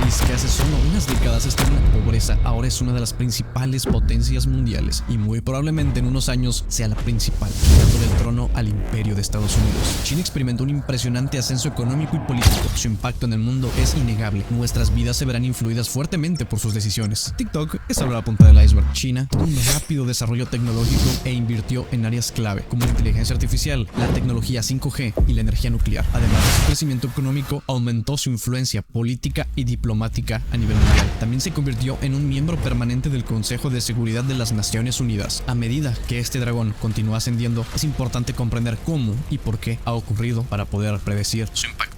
país que hace solo unas décadas estaba en la pobreza ahora es una de las principales potencias mundiales y muy probablemente en unos años sea la principal, dando el trono al imperio de Estados Unidos. China experimentó un impresionante ascenso económico y político. Su impacto en el mundo es innegable. Nuestras vidas se verán influidas fuertemente por sus decisiones. TikTok es solo la punta del iceberg. China tuvo un rápido desarrollo tecnológico e invirtió en áreas clave como la inteligencia artificial, la tecnología 5G y la energía nuclear. Además de su crecimiento económico, aumentó su influencia política y diplomática a nivel mundial. También se convirtió en un miembro permanente del Consejo de Seguridad de las Naciones Unidas. A medida que este dragón continúa ascendiendo, es importante comprender cómo y por qué ha ocurrido para poder predecir su impacto.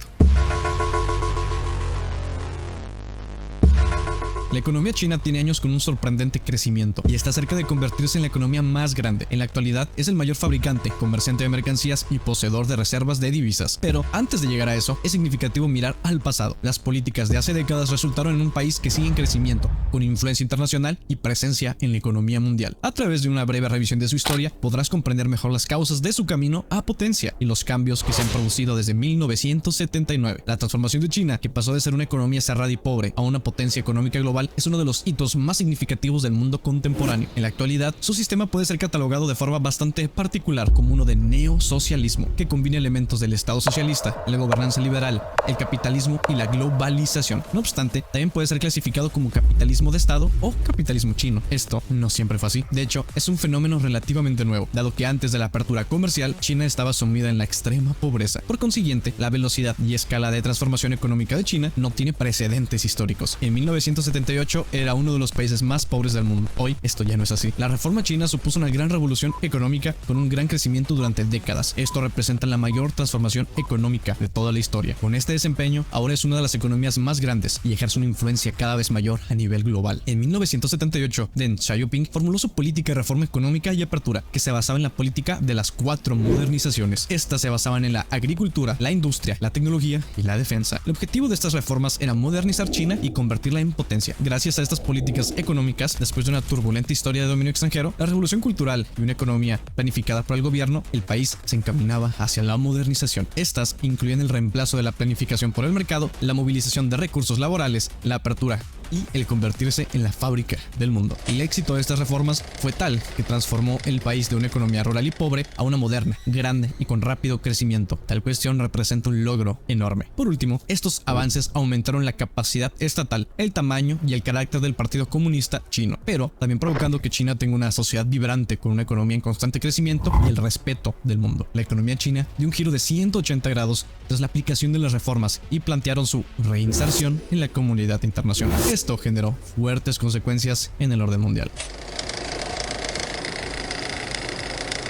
La economía china tiene años con un sorprendente crecimiento y está cerca de convertirse en la economía más grande. En la actualidad es el mayor fabricante, comerciante de mercancías y poseedor de reservas de divisas. Pero antes de llegar a eso, es significativo mirar al pasado. Las políticas de hace décadas resultaron en un país que sigue en crecimiento, con influencia internacional y presencia en la economía mundial. A través de una breve revisión de su historia, podrás comprender mejor las causas de su camino a potencia y los cambios que se han producido desde 1979. La transformación de China, que pasó de ser una economía cerrada y pobre a una potencia económica global, es uno de los hitos más significativos del mundo contemporáneo. En la actualidad, su sistema puede ser catalogado de forma bastante particular como uno de neosocialismo, que combina elementos del Estado socialista, la gobernanza liberal, el capitalismo y la globalización. No obstante, también puede ser clasificado como capitalismo de Estado o capitalismo chino. Esto no siempre fue así. De hecho, es un fenómeno relativamente nuevo, dado que antes de la apertura comercial, China estaba sumida en la extrema pobreza. Por consiguiente, la velocidad y escala de transformación económica de China no tiene precedentes históricos. En 1978 era uno de los países más pobres del mundo. Hoy esto ya no es así. La reforma china supuso una gran revolución económica con un gran crecimiento durante décadas. Esto representa la mayor transformación económica de toda la historia. Con este desempeño, ahora es una de las economías más grandes y ejerce una influencia cada vez mayor a nivel global. En 1978, Deng Xiaoping formuló su política de reforma económica y apertura, que se basaba en la política de las 4 modernizaciones. Estas se basaban en la agricultura, la industria, la tecnología y la defensa. El objetivo de estas reformas era modernizar China y convertirla en potencia. Gracias a estas políticas económicas, después de una turbulenta historia de dominio extranjero, la revolución cultural y una economía planificada por el gobierno, el país se encaminaba hacia la modernización. Estas incluían el reemplazo de la planificación por el mercado, la movilización de recursos laborales, la apertura y el convertirse en la fábrica del mundo. El éxito de estas reformas fue tal que transformó el país de una economía rural y pobre a una moderna, grande y con rápido crecimiento. Tal cuestión representa un logro enorme. Por último, estos avances aumentaron la capacidad estatal, el tamaño y el carácter del Partido Comunista Chino, pero también provocando que China tenga una sociedad vibrante con una economía en constante crecimiento y el respeto del mundo. La economía china dio un giro de 180 grados tras la aplicación de las reformas y plantearon su reinserción en la comunidad internacional. Esto generó fuertes consecuencias en el orden mundial.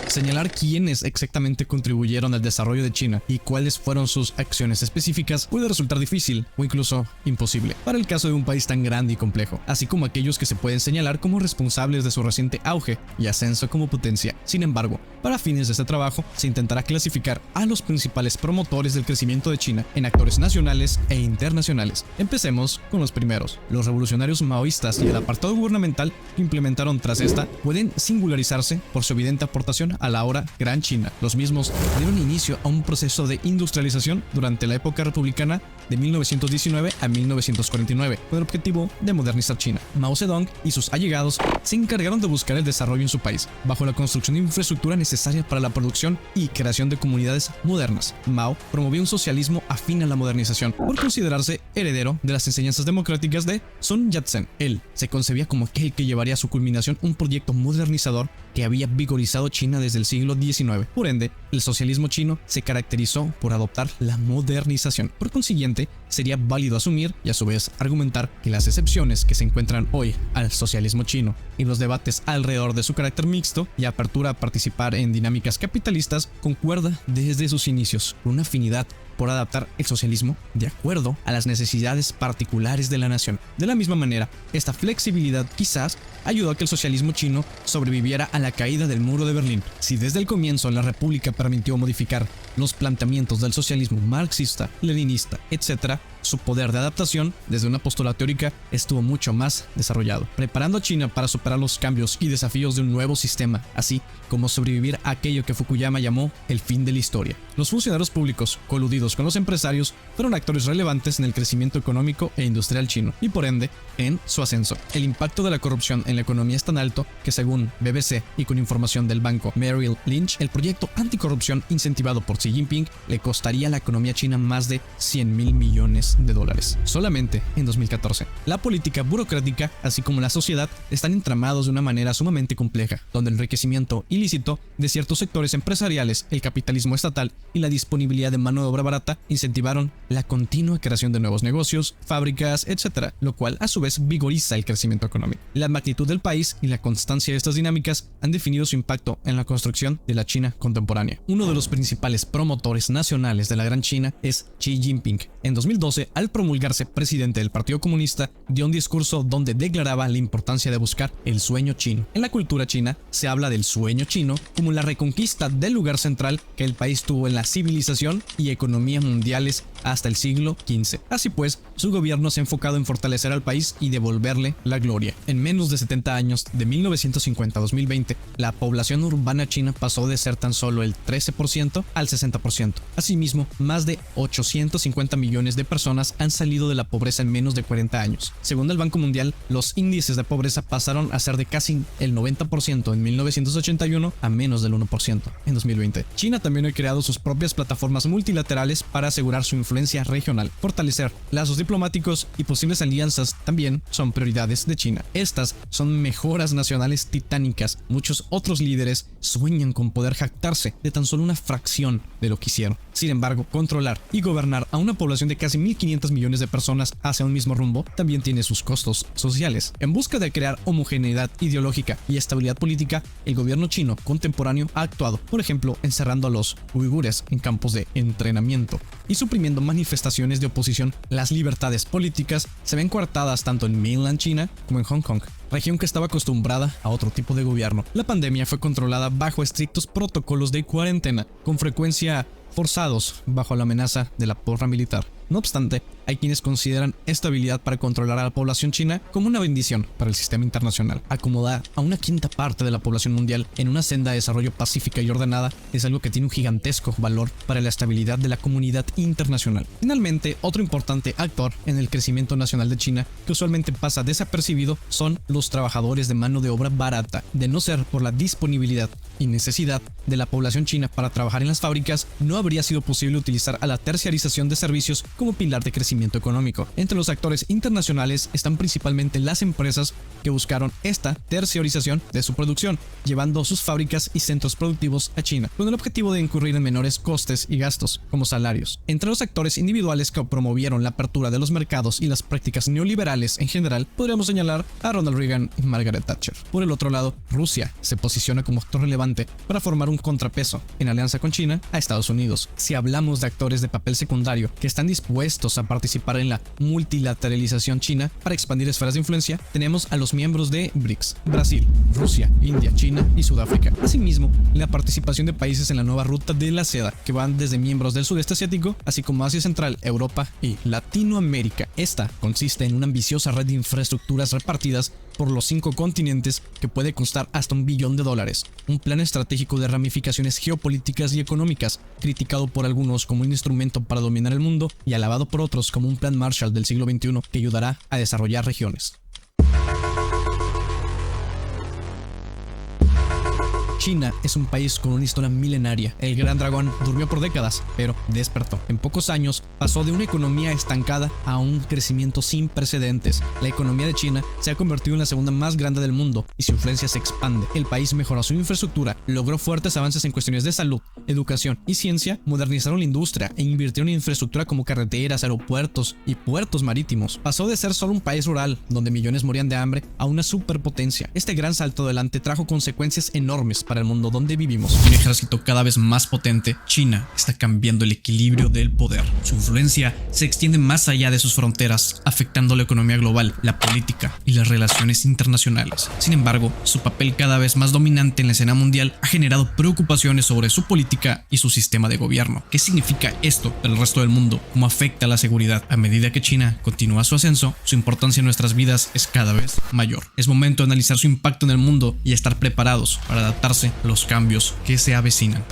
Señalar quiénes exactamente contribuyeron al desarrollo de China y cuáles fueron sus acciones específicas puede resultar difícil o incluso imposible para el caso de un país tan grande y complejo, así como aquellos que se pueden señalar como responsables de su reciente auge y ascenso como potencia. Sin embargo, para fines de este trabajo, se intentará clasificar a los principales promotores del crecimiento de China en actores nacionales e internacionales. Empecemos con los primeros. Los revolucionarios maoístas y el apartado gubernamental que implementaron tras esta pueden singularizarse por su evidente aportación a la ahora Gran China. Los mismos dieron inicio a un proceso de industrialización durante la época republicana de 1919 a 1949, con el objetivo de modernizar China. Mao Zedong y sus allegados se encargaron de buscar el desarrollo en su país, bajo la construcción de infraestructura necesaria para la producción y creación de comunidades modernas. Mao promovió un socialismo afín a la modernización, por considerarse heredero de las enseñanzas democráticas de Sun Yat-sen. Él se concebía como aquel que llevaría a su culminación un proyecto modernizador que había vigorizado China desde el siglo XIX. Por ende, el socialismo chino se caracterizó por adoptar la modernización. Por consiguiente, sería válido asumir y a su vez argumentar que las excepciones que se encuentran hoy al socialismo chino y los debates alrededor de su carácter mixto y apertura a participar en dinámicas capitalistas concuerda desde sus inicios con una afinidad por adaptar el socialismo de acuerdo a las necesidades particulares de la nación. De la misma manera, esta flexibilidad quizás ayudó a que el socialismo chino sobreviviera a la caída del muro de Berlín. Si desde el comienzo la República permitió modificar los planteamientos del socialismo marxista, leninista, etc., su poder de adaptación desde una postura teórica estuvo mucho más desarrollado, preparando a China para superar los cambios y desafíos de un nuevo sistema, así como sobrevivir a aquello que Fukuyama llamó el fin de la historia. Los funcionarios públicos, coludidos con los empresarios, fueron actores relevantes en el crecimiento económico e industrial chino y por ende en su ascenso. El impacto de la corrupción en la economía es tan alto que, según BBC y con información del banco Merrill Lynch, el proyecto anticorrupción incentivado por Xi Jinping le costaría a la economía china más de 100.000 millones de dólares solamente en 2014. La política burocrática, así como la sociedad, están entramados de una manera sumamente compleja, donde el enriquecimiento ilícito de ciertos sectores empresariales, el capitalismo estatal y la disponibilidad de mano de obra barata incentivaron la continua creación de nuevos negocios, fábricas, etc., lo cual a su vez vigoriza el crecimiento económico. La magnitud del país y la constancia de estas dinámicas han definido su impacto en la construcción de la China contemporánea. Uno de los principales promotores nacionales de la Gran China es Xi Jinping. En 2012, al promulgarse presidente del Partido Comunista, dio un discurso donde declaraba la importancia de buscar el sueño chino. En la cultura china se habla del sueño chino como la reconquista del lugar central que el país tuvo en la civilización y economía mundiales hasta el siglo XV. Así pues, su gobierno se ha enfocado en fortalecer al país y devolverle la gloria. En menos de 70 años, de 1950 a 2020, la población urbana china pasó de ser tan solo el 13% al 60%. Asimismo, más de 850 millones de personas han salido de la pobreza en menos de 40 años. Según el Banco Mundial, los índices de pobreza pasaron a ser de casi el 90% en 1981 a menos del 1% en 2020. China también ha creado sus propias plataformas multilaterales para asegurar su influencia regional. Fortalecer lazos diplomáticos y posibles alianzas también son prioridades de China. Estas son mejoras nacionales titánicas. Muchos otros líderes sueñan con poder jactarse de tan solo una fracción de lo que hicieron. Sin embargo, controlar y gobernar a una población de casi 1.500 millones de personas hacia un mismo rumbo también tiene sus costos sociales. En busca de crear homogeneidad ideológica y estabilidad política, el gobierno chino contemporáneo ha actuado, por ejemplo, encerrando a los uigures en campos de entrenamiento y suprimiendo manifestaciones de oposición. Las libertades políticas se ven coartadas tanto en Mainland China como en Hong Kong, región que estaba acostumbrada a otro tipo de gobierno. La pandemia fue controlada bajo estrictos protocolos de cuarentena, con frecuencia forzados bajo la amenaza de la porra militar. No obstante, hay quienes consideran esta habilidad para controlar a la población china como una bendición para el sistema internacional. Acomodar a una quinta parte de la población mundial en una senda de desarrollo pacífica y ordenada es algo que tiene un gigantesco valor para la estabilidad de la comunidad internacional. Finalmente, otro importante actor en el crecimiento nacional de China, que usualmente pasa desapercibido, son los trabajadores de mano de obra barata. De no ser por la disponibilidad y necesidad de la población china para trabajar en las fábricas, no habría sido posible utilizar a la terciarización de servicios como pilar de crecimiento económico. Entre los actores internacionales están principalmente las empresas que buscaron esta terciarización de su producción, llevando sus fábricas y centros productivos a China, con el objetivo de incurrir en menores costes y gastos, como salarios. Entre los actores individuales que promovieron la apertura de los mercados y las prácticas neoliberales en general, podríamos señalar a Ronald Reagan y Margaret Thatcher. Por el otro lado, Rusia se posiciona como actor relevante para formar un contrapeso en alianza con China a Estados Unidos. Si hablamos de actores de papel secundario que están dispuestos a participar en la multilateralización china para expandir esferas de influencia, tenemos a los miembros de BRICS: Brasil, Rusia, India, China y Sudáfrica. Asimismo, la participación de países en la nueva ruta de la seda, que van desde miembros del sudeste asiático, así como Asia Central, Europa y Latinoamérica. Esta consiste en una ambiciosa red de infraestructuras repartidas por los 5 continentes que puede costar hasta $1 billón, un plan estratégico de ramificaciones geopolíticas y económicas, criticado por algunos como un instrumento para dominar el mundo y alabado por otros como un plan Marshall del siglo XXI que ayudará a desarrollar regiones. China es un país con una historia milenaria. El gran dragón durmió por décadas, pero despertó. En pocos años pasó de una economía estancada a un crecimiento sin precedentes. La economía de China se ha convertido en la segunda más grande del mundo y su influencia se expande. El país mejoró su infraestructura, logró fuertes avances en cuestiones de salud, educación y ciencia, modernizaron la industria e invirtieron en infraestructura como carreteras, aeropuertos y puertos marítimos. Pasó de ser solo un país rural donde millones morían de hambre a una superpotencia. Este gran salto adelante trajo consecuencias enormes para el mundo donde vivimos. Un ejército cada vez más potente, China está cambiando el equilibrio del poder. Su influencia se extiende más allá de sus fronteras, afectando la economía global, la política y las relaciones internacionales. Sin embargo, su papel cada vez más dominante en la escena mundial ha generado preocupaciones sobre su política y su sistema de gobierno. ¿Qué significa esto para el resto del mundo? ¿Cómo afecta a la seguridad? A medida que China continúa su ascenso, su importancia en nuestras vidas es cada vez mayor. Es momento de analizar su impacto en el mundo y estar preparados para adaptarse a los cambios que se avecinan.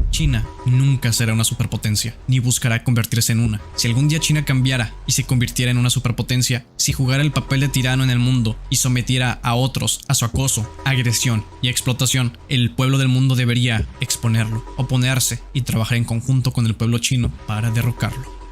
China nunca será una superpotencia, ni buscará convertirse en una. Si algún día China cambiara y se convirtiera en una superpotencia, si jugara el papel de tirano en el mundo y sometiera a otros a su acoso, agresión y explotación, el pueblo del mundo debería exponerlo, oponerse y trabajar en conjunto con el pueblo chino para derrocarlo.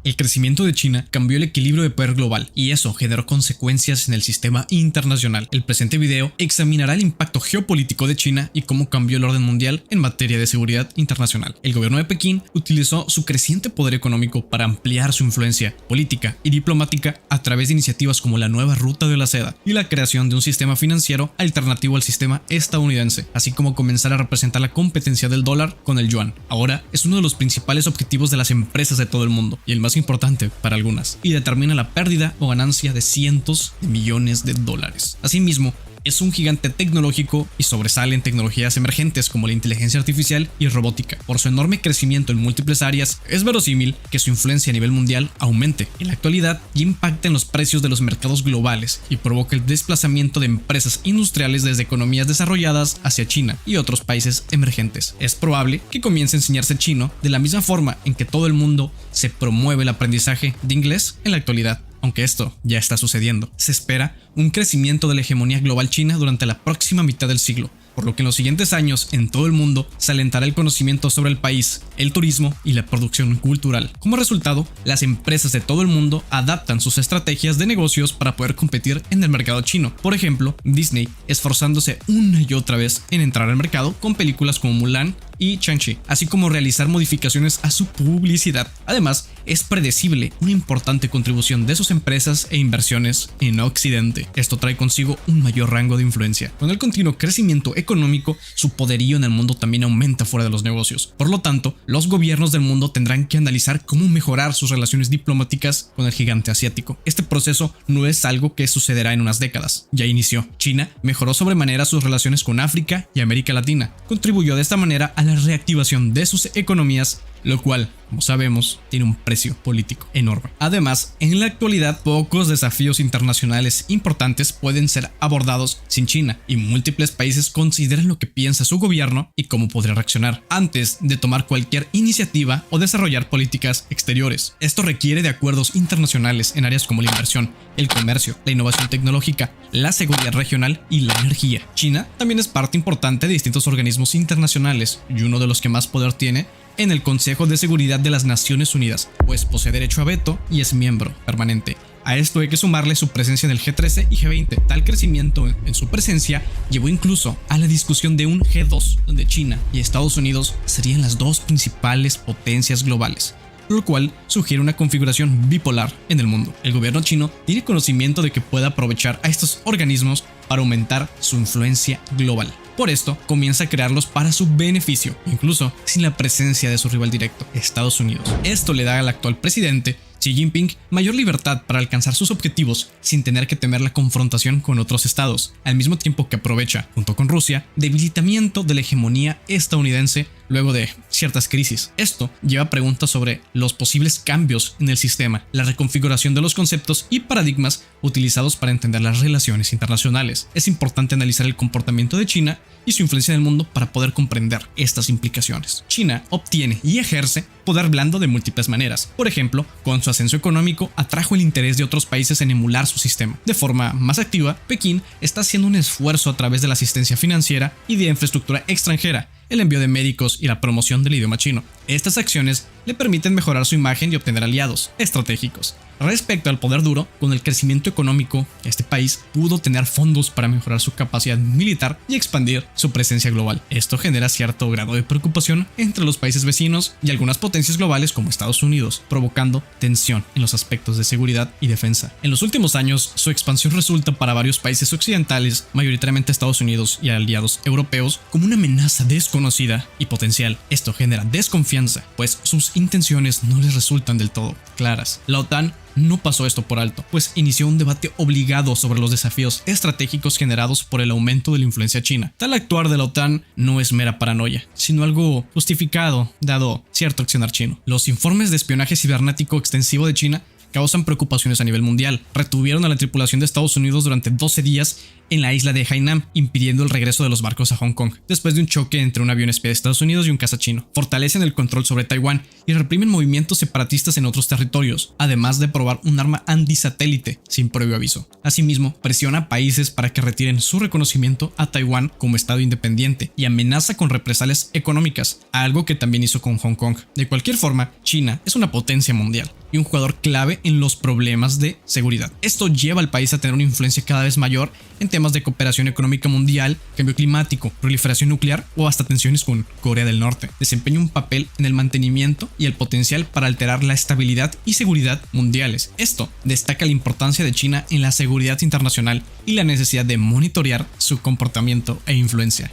El crecimiento de China cambió el equilibrio de poder global y eso generó consecuencias en el sistema internacional. El presente video examinará el impacto geopolítico de China y cómo cambió el orden mundial en materia de seguridad internacional. El gobierno de Pekín utilizó su creciente poder económico para ampliar su influencia política y diplomática a través de iniciativas como la nueva ruta de la seda y la creación de un sistema financiero alternativo al sistema estadounidense, así como comenzar a representar la competencia del dólar con el yuan. Ahora es uno de los principales objetivos de las empresas de todo el mundo y el más importante para algunas, y determina la pérdida o ganancia de cientos de millones de dólares. Asimismo, es un gigante tecnológico y sobresale en tecnologías emergentes como la inteligencia artificial y robótica. Por su enorme crecimiento en múltiples áreas, es verosímil que su influencia a nivel mundial aumente. En la actualidad, ya impacta en los precios de los mercados globales y provoca el desplazamiento de empresas industriales desde economías desarrolladas hacia China y otros países emergentes. Es probable que comience a enseñarse chino de la misma forma en que todo el mundo se promueve el aprendizaje de inglés en la actualidad. Aunque esto ya está sucediendo, se espera un crecimiento de la hegemonía global china durante la próxima mitad del siglo, por lo que en los siguientes años en todo el mundo se alentará el conocimiento sobre el país, el turismo y la producción cultural. Como resultado, las empresas de todo el mundo adaptan sus estrategias de negocios para poder competir en el mercado chino. Por ejemplo, Disney esforzándose una y otra vez en entrar al mercado con películas como Mulan y Shang-Chi, así como realizar modificaciones a su publicidad. Además, es predecible una importante contribución de sus empresas e inversiones en Occidente. Esto trae consigo un mayor rango de influencia. Con el continuo crecimiento económico, su poderío en el mundo también aumenta fuera de los negocios. Por lo tanto, los gobiernos del mundo tendrán que analizar cómo mejorar sus relaciones diplomáticas con el gigante asiático. Este proceso no es algo que sucederá en unas décadas, ya inició. China mejoró sobremanera sus relaciones con África y América Latina, contribuyó de esta manera a la reactivación de sus economías, lo cual, como sabemos, tiene un precio político enorme. Además, en la actualidad, pocos desafíos internacionales importantes pueden ser abordados sin China, y múltiples países consideran lo que piensa su gobierno y cómo podría reaccionar antes de tomar cualquier iniciativa o desarrollar políticas exteriores. Esto requiere de acuerdos internacionales en áreas como la inversión, el comercio, la innovación tecnológica, la seguridad regional y la energía. China también es parte importante de distintos organismos internacionales y uno de los que más poder tiene en el Consejo de Seguridad de las Naciones Unidas, pues posee derecho a veto y es miembro permanente. A esto hay que sumarle su presencia en el G13 y G20. Tal crecimiento en su presencia llevó incluso a la discusión de un G2, donde China y Estados Unidos serían las dos principales potencias globales, lo cual sugiere una configuración bipolar en el mundo. El gobierno chino tiene conocimiento de que puede aprovechar a estos organismos para aumentar su influencia global. Por esto, comienza a crearlos para su beneficio, incluso sin la presencia de su rival directo, Estados Unidos. Esto le da al actual presidente Xi Jinping mayor libertad para alcanzar sus objetivos sin tener que temer la confrontación con otros estados, al mismo tiempo que aprovecha, junto con Rusia, debilitamiento de la hegemonía estadounidense luego de ciertas crisis. Esto lleva a preguntas sobre los posibles cambios en el sistema, la reconfiguración de los conceptos y paradigmas utilizados para entender las relaciones internacionales. Es importante analizar el comportamiento de China y su influencia en el mundo para poder comprender estas implicaciones. China obtiene y ejerce poder blando de múltiples maneras. Por ejemplo, con su ascenso económico atrajo el interés de otros países en emular su sistema. De forma más activa, Pekín está haciendo un esfuerzo a través de la asistencia financiera y de infraestructura extranjera el envío de médicos y la promoción del idioma chino. Estas acciones le permiten mejorar su imagen y obtener aliados estratégicos. Respecto al poder duro, con el crecimiento económico, este país pudo tener fondos para mejorar su capacidad militar y expandir su presencia global. Esto genera cierto grado de preocupación entre los países vecinos y algunas potencias globales como Estados Unidos, provocando tensión en los aspectos de seguridad y defensa. En los últimos años, su expansión resulta para varios países occidentales, mayoritariamente Estados Unidos y aliados europeos, como una amenaza desconocida y potencial. Esto genera desconfianza, pues sus intenciones no les resultan del todo claras. La OTAN no pasó esto por alto, pues inició un debate obligado sobre los desafíos estratégicos generados por el aumento de la influencia china. Tal actuar de la OTAN no es mera paranoia, sino algo justificado dado cierto accionar chino. Los informes de espionaje cibernético extensivo de China causan preocupaciones a nivel mundial. Retuvieron a la tripulación de Estados Unidos durante 12 días en la isla de Hainan, impidiendo el regreso de los barcos a Hong Kong, después de un choque entre un avión espía de Estados Unidos y un caza chino. Fortalecen el control sobre Taiwán y reprimen movimientos separatistas en otros territorios, además de probar un arma antisatélite sin previo aviso. Asimismo, presiona a países para que retiren su reconocimiento a Taiwán como estado independiente y amenaza con represalias económicas, algo que también hizo con Hong Kong. De cualquier forma, China es una potencia mundial y un jugador clave en los problemas de seguridad. Esto lleva al país a tener una influencia cada vez mayor en temas de cooperación económica mundial, cambio climático, proliferación nuclear o hasta tensiones con Corea del Norte. Desempeña un papel en el mantenimiento y el potencial para alterar la estabilidad y seguridad mundiales. Esto destaca la importancia de China en la seguridad internacional y la necesidad de monitorear su comportamiento e influencia.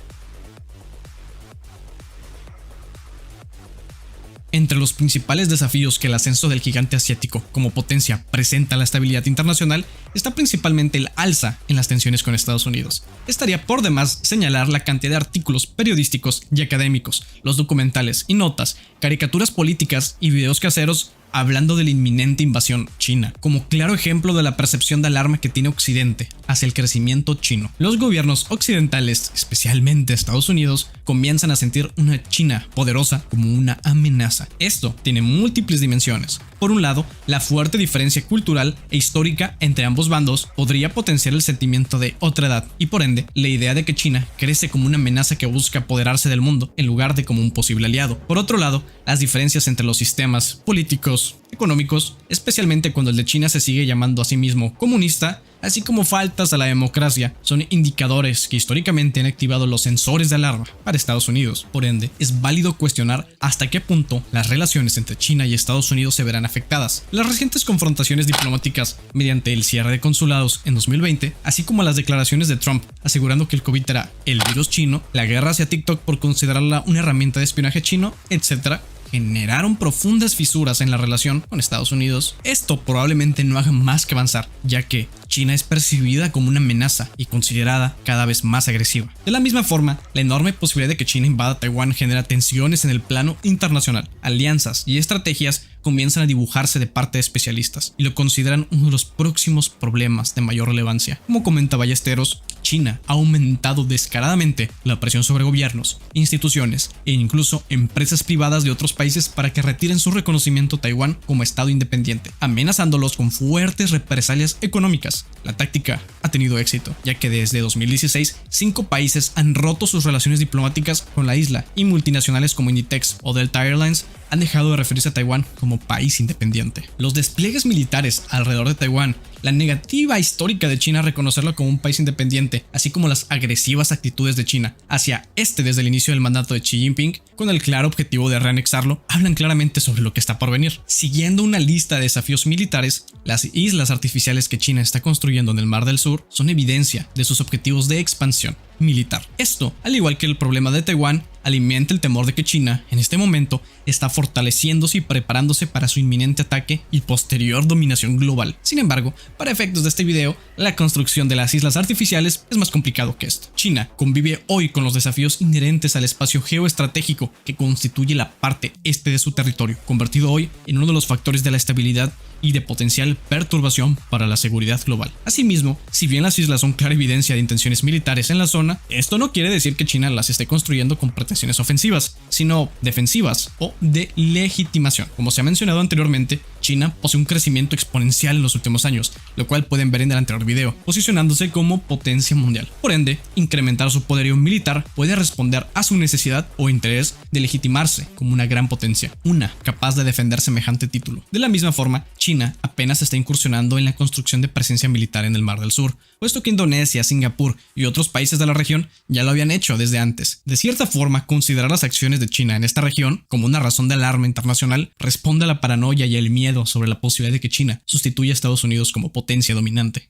Entre los principales desafíos que el ascenso del gigante asiático como potencia presenta a la estabilidad internacional está principalmente el alza en las tensiones con Estados Unidos. Estaría por demás señalar la cantidad de artículos periodísticos y académicos, los documentales y notas, caricaturas políticas y videos caseros hablando de la inminente invasión china, como claro ejemplo de la percepción de alarma que tiene Occidente hacia el crecimiento chino. Los gobiernos occidentales, especialmente Estados Unidos, comienzan a sentir una China poderosa como una amenaza. Esto tiene múltiples dimensiones. Por un lado, la fuerte diferencia cultural e histórica entre ambos bandos podría potenciar el sentimiento de otredad y por ende la idea de que China crece como una amenaza que busca apoderarse del mundo en lugar de como un posible aliado. Por otro lado, las diferencias entre los sistemas políticos, económicos, especialmente cuando el de China se sigue llamando a sí mismo comunista, así como faltas a la democracia, son indicadores que históricamente han activado los sensores de alarma para Estados Unidos. Por ende, es válido cuestionar hasta qué punto las relaciones entre China y Estados Unidos se verán afectadas. Las recientes confrontaciones diplomáticas mediante el cierre de consulados en 2020, así como las declaraciones de Trump asegurando que el COVID era el virus chino, la guerra hacia TikTok por considerarla una herramienta de espionaje chino, etc., generaron profundas fisuras en la relación con Estados Unidos. Esto probablemente no haga más que avanzar, ya que China es percibida como una amenaza y considerada cada vez más agresiva. De la misma forma, la enorme posibilidad de que China invada Taiwán genera tensiones en el plano internacional. Alianzas y estrategias comienzan a dibujarse de parte de especialistas y lo consideran uno de los próximos problemas de mayor relevancia. Como comenta Ballesteros, China ha aumentado descaradamente la presión sobre gobiernos, instituciones e incluso empresas privadas de otros países para que retiren su reconocimiento a Taiwán como estado independiente, amenazándolos con fuertes represalias económicas. La táctica ha tenido éxito, ya que desde 2016 5 países han roto sus relaciones diplomáticas con la isla y multinacionales como Inditex o Delta Airlines han dejado de referirse a Taiwán como país independiente. Los despliegues militares alrededor de Taiwán, la negativa histórica de China a reconocerlo como un país independiente, así como las agresivas actitudes de China hacia este desde el inicio del mandato de Xi Jinping, con el claro objetivo de reanexarlo, hablan claramente sobre lo que está por venir. Siguiendo una lista de desafíos militares, las islas artificiales que China está construyendo en el Mar del Sur son evidencia de sus objetivos de expansión militar. Esto, al igual que el problema de Taiwán, alimenta el temor de que China, en este momento, está fortaleciéndose y preparándose para su inminente ataque y posterior dominación global. Sin embargo, para efectos de este video, la construcción de las islas artificiales es más complicado que esto. China convive hoy con los desafíos inherentes al espacio geoestratégico que constituye la parte este de su territorio, convertido hoy en uno de los factores de la estabilidad y de potencial perturbación para la seguridad global. Asimismo, si bien las islas son clara evidencia de intenciones militares en la zona, esto no quiere decir que China las esté construyendo con pretensiones ofensivas, sino defensivas o de legitimación. Como se ha mencionado anteriormente, China posee un crecimiento exponencial en los últimos años, lo cual pueden ver en el anterior video, posicionándose como potencia mundial. Por ende, incrementar su poderío militar puede responder a su necesidad o interés de legitimarse como una gran potencia, una capaz de defender semejante título. De la misma forma, China apenas está incursionando en la construcción de presencia militar en el Mar del Sur, puesto que Indonesia, Singapur y otros países de la región ya lo habían hecho desde antes. De cierta forma, considerar las acciones de China en esta región como una razón de alarma internacional responde a la paranoia y el miedo sobre la posibilidad de que China sustituya a Estados Unidos como potencia dominante.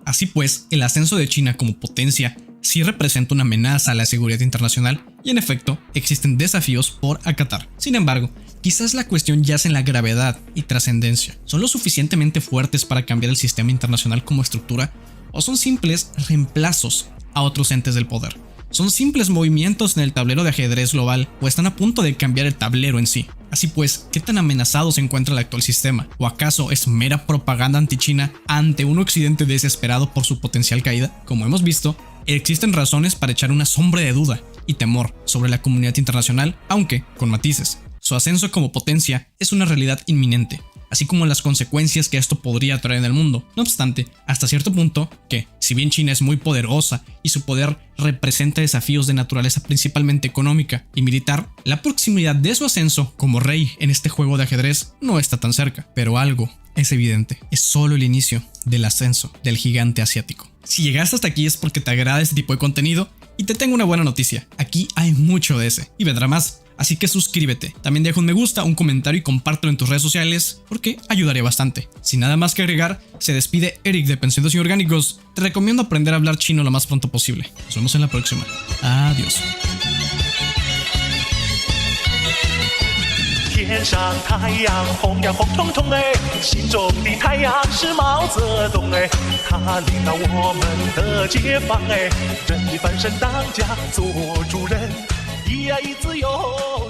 Así pues, el ascenso de China como potencia sí representa una amenaza a la seguridad internacional y en efecto existen desafíos por acatar. Sin embargo, quizás la cuestión yace en la gravedad y trascendencia. ¿Son lo suficientemente fuertes para cambiar el sistema internacional como estructura o son simples reemplazos a otros entes del poder? ¿Son simples movimientos en el tablero de ajedrez global o están a punto de cambiar el tablero en sí? Así pues, ¿qué tan amenazado se encuentra el actual sistema? ¿O acaso es mera propaganda anti-China ante un occidente desesperado por su potencial caída? Como hemos visto, existen razones para echar una sombra de duda y temor sobre la comunidad internacional, aunque con matices. Su ascenso como potencia es una realidad inminente, así como las consecuencias que esto podría traer en el mundo. No obstante, hasta cierto punto, que si bien China es muy poderosa y su poder representa desafíos de naturaleza principalmente económica y militar, la proximidad de su ascenso como rey en este juego de ajedrez no está tan cerca. Pero algo es evidente, es solo el inicio del ascenso del gigante asiático. Si llegaste hasta aquí es porque te agrada este tipo de contenido y te tengo una buena noticia, aquí hay mucho de ese y vendrá más. Así que suscríbete, también deja un me gusta, un comentario y compártelo en tus redes sociales porque ayudaría bastante. Sin nada más que agregar, se despide Eric de Pensamientos Inorgánicos. Te recomiendo aprender a hablar chino lo más pronto posible. Nos vemos en la próxima. Adiós. 天上太阳红呀红彤彤哎，心中的太阳是毛泽东哎，他领导我们的解放哎，人民翻身当家做主人，一呀一自由。